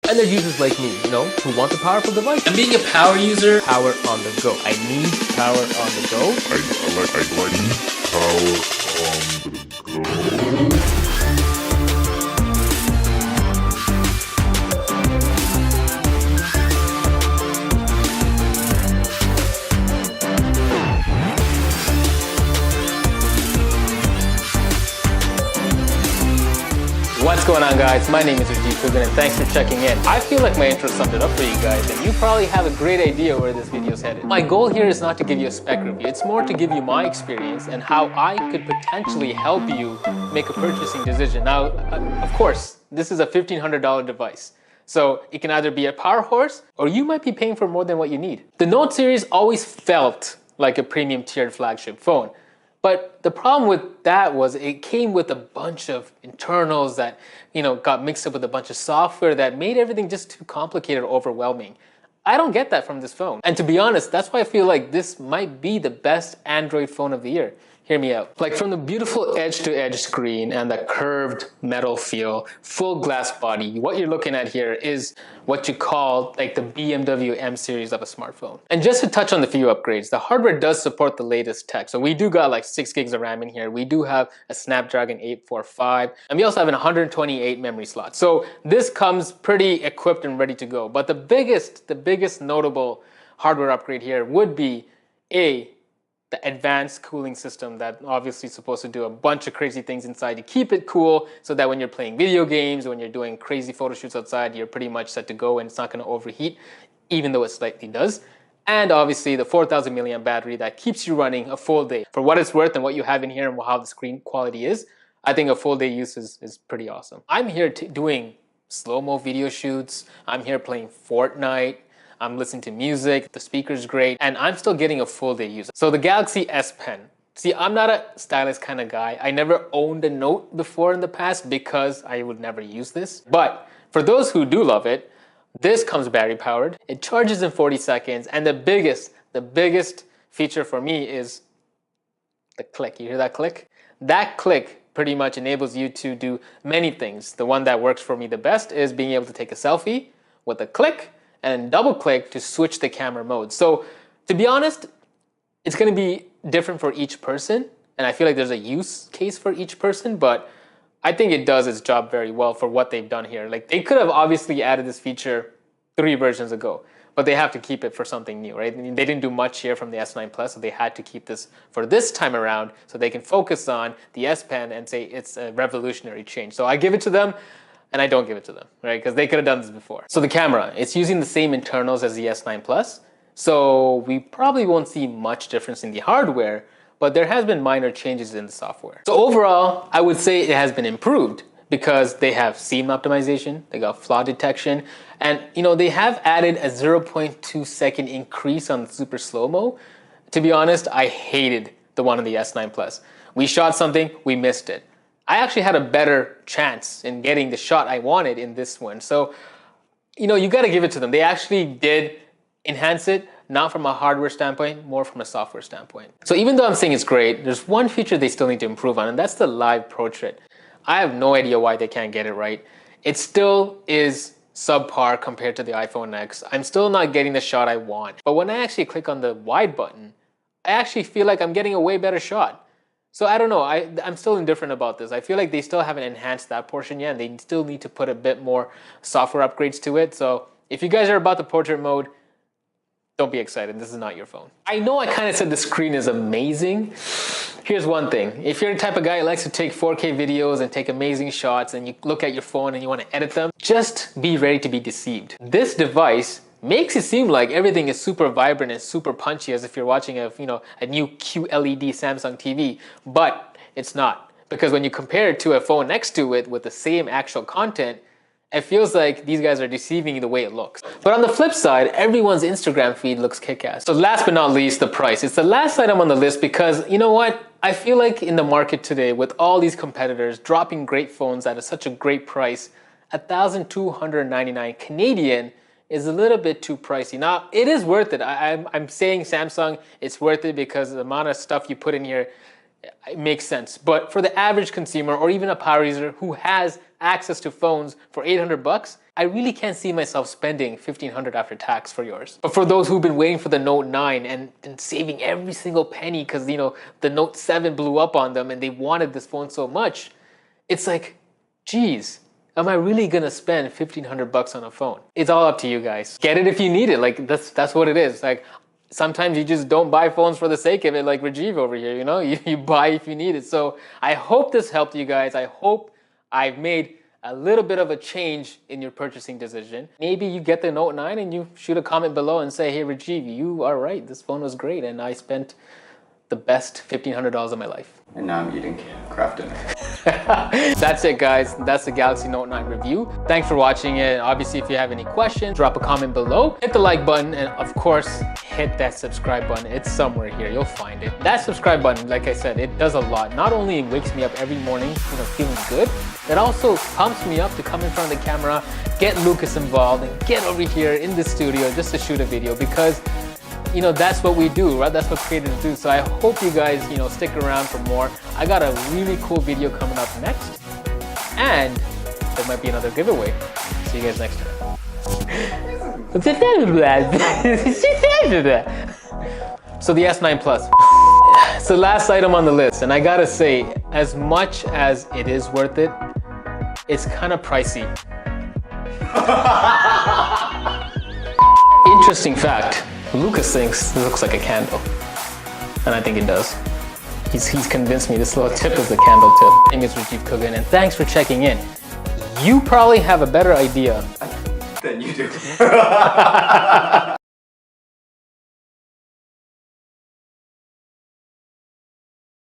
And they're users like me, who want a powerful device. And being a power user, Power on the go. I need power on the go. I like power on the go. What's going on, guys? My name is Rajeev Kugan, and thanks for checking in. I feel like my intro summed it up for you guys, and you probably have a great idea where this video is headed. My goal here is not to give you a spec review. It's more to give you my experience and how I could potentially help you make a purchasing decision. Now, of course, this is a $1,500 device. So it can either be a power horse, or you might be paying for more than what you need. The Note series always felt like a premium tiered flagship phone. But the problem with that was it came with a bunch of internals that, got mixed up with a bunch of software that made everything just too complicated or overwhelming. I don't get that from this phone. And to be honest, that's why I feel like this might be the best Android phone of the year. Hear me out. Like, from the beautiful edge-to-edge screen and the curved metal feel, full glass body, what you're looking at here is what you call like the BMW M series of a smartphone. And just to touch on the few upgrades, the hardware does support the latest tech. So we do got like 6 gigs of RAM in here. We do have a Snapdragon 845, and we also have an 128 memory slot. So this comes pretty equipped and ready to go. But the biggest notable hardware upgrade here would be the advanced cooling system that obviously is supposed to do a bunch of crazy things inside to keep it cool, so that when you're playing video games or when you're doing crazy photo shoots outside, you're pretty much set to go and it's not going to overheat, even though it slightly does. And obviously the 4,000 milliamp battery that keeps you running a full day. For what it's worth and what you have in here and how the screen quality is, I think a full day use is pretty awesome. I'm here doing slow-mo video shoots. I'm here playing Fortnite. I'm listening to music, the speaker's great, and I'm still getting a full day use. So the Galaxy S Pen. See, I'm not a stylus kind of guy. I never owned a Note before in the past because I would never use this. But for those who do love it, this comes battery powered. It charges in 40 seconds, and the biggest feature for me is the click. You hear that click? That click pretty much enables you to do many things. The one that works for me the best is being able to take a selfie with a click, and double click to switch the camera mode. So to be honest, it's going to be different for each person, and I feel like there's a use case for each person, but I think it does its job very well for what they've done here. Like, they could have obviously added this feature 3 versions ago, but they have to keep it for something new, right? I mean, they didn't do much here from the S9 Plus, so they had to keep this for this time around so they can focus on the S Pen and say it's a revolutionary change. So I give it to them, and I don't give it to them, right? Because they could have done this before. So the camera, it's using the same internals as the S9 Plus. So we probably won't see much difference in the hardware, but there has been minor changes in the software. So overall, I would say it has been improved because they have seam optimization, they got flaw detection, and they have added a 0.2 second increase on the super slow-mo. To be honest, I hated the one on the S9 Plus. We shot something, we missed it. I actually had a better chance in getting the shot I wanted in this one. So, you got to give it to them. They actually did enhance it, not from a hardware standpoint, more from a software standpoint. So even though I'm saying it's great, there's one feature they still need to improve on, and that's the live portrait. I have no idea why they can't get it right. It still is subpar compared to the iPhone X. I'm still not getting the shot I want. But when I actually click on the wide button, I actually feel like I'm getting a way better shot. So I don't know, I'm still indifferent about this. I feel like they still haven't enhanced that portion yet, and they still need to put a bit more software upgrades to it. So if you guys are about the portrait mode, don't be excited, this is not your phone. I know I kind of said the screen is amazing. Here's one thing, if you're the type of guy who likes to take 4K videos and take amazing shots and you look at your phone and you want to edit them, just be ready to be deceived. This device makes it seem like everything is super vibrant and super punchy as if you're watching a new QLED Samsung TV, but it's not. Because when you compare it to a phone next to it with the same actual content, it feels like these guys are deceiving you the way it looks. But on the flip side, everyone's Instagram feed looks kick-ass. So last but not least, the price. It's the last item on the list because, you know what? I feel like in the market today, with all these competitors dropping great phones at such a great price, 1,299 Canadian is a little bit too pricey. Now, it is worth it. I'm saying Samsung, it's worth it because the amount of stuff you put in here, it makes sense. But for the average consumer or even a power user who has access to phones for 800 bucks, I really can't see myself spending $1,500 after tax for yours. But for those who've been waiting for the Note 9 and saving every single penny because, you know, the Note 7 blew up on them and they wanted this phone so much, it's like, geez, am I really gonna spend $1,500 on a phone? It's all up to you guys. Get it if you need it. Like, that's what it is. Like, sometimes you just don't buy phones for the sake of it, like Rajeev over here, you know? You buy if you need it. So I hope this helped you guys. I hope I've made a little bit of a change in your purchasing decision. Maybe you get the Note 9 and you shoot a comment below and say, hey Rajeev, you are right, this phone was great and I spent the best $1,500 of my life. And now I'm eating Kraft dinner. That's it guys, that's the Galaxy Note 9 review. Thanks for watching it. Obviously if you have any questions, drop a comment below, hit the like button, and of course hit that subscribe button. It's somewhere here, you'll find it. That subscribe button, like I said, it does a lot. Not only wakes me up every morning, you know, feeling good, it also pumps me up to come in front of the camera, get Lucas involved, and get over here in the studio just to shoot a video, because you know, that's what we do, right? That's what creators do. So I hope you guys, you know, stick around for more. I got a really cool video coming up next, and there might be another giveaway. See you guys next time. So the S9 Plus. It's the last item on the list, and I gotta say, as much as it is worth it, it's kind of pricey. Interesting fact. Lucas thinks this looks like a candle, and I think it does. He's convinced me this little tip is a candle tip. My name is Rajeev Kugan, and thanks for checking in. You probably have a better idea Than you do.